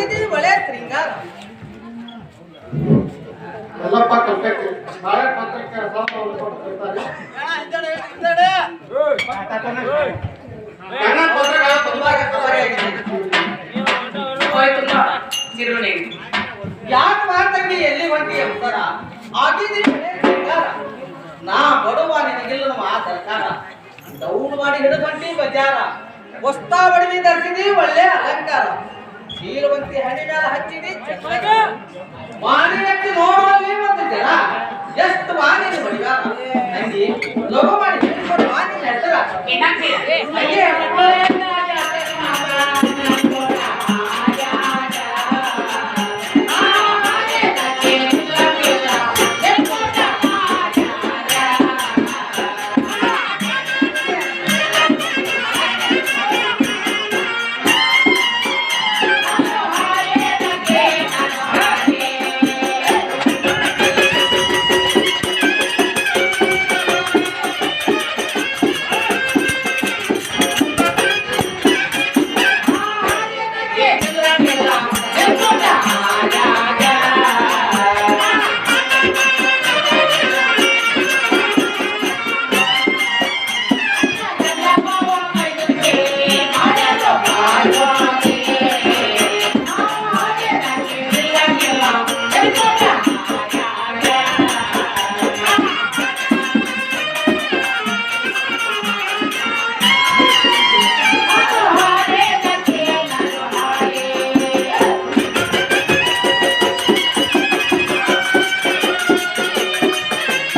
ಆಗಿದ್ದೀ ಒಳ್ಳೆ ಶೃಂಗಾರ ಎಲ್ಲಪ್ಪ ಕಲ್ಪಕ್ಕೆ ನಾಳೆ ಪತ್ರಕ್ಕೆ ಯಾಕೆ ಮಾತಂಗಿ ಎಲ್ಲಿ ಹೊಂಟಿ ಅಂತಾರ ಆಗಿದ್ದೀ ಒಳ್ಳೆ ಶೃಂಗಾರ ನಾ ಬಡವ ನಿನಗಿಲ್ಲ ನಮ್ಮ ಆ ಸರ್ಕಾರ ದೌಡ್ ಮಾಡಿ ಹಿಡಿದು ಹೊಂಟಿ ಬಜಾರ ವಸ್ತಾ ಬಡವಿ ಧರಿಸಿದಿ ಒಳ್ಳೆ ಅಲಂಕಾರ ಶೀಲವಂತಿ ಹಣಿ ಮೇಲೆ ಹಚ್ಚಿದಿ ಮಾನಿ ಎತ್ತಿ ನೋಡುವಲ್ಲಿ ಒಂದು ಜನ ಎಷ್ಟು ಮಾನಿ ಹೊಡಿವಾರ ನಂಗೆ ಲೋಕ ಮಾಡಿ ಮಾನಿ ಹೆಸರ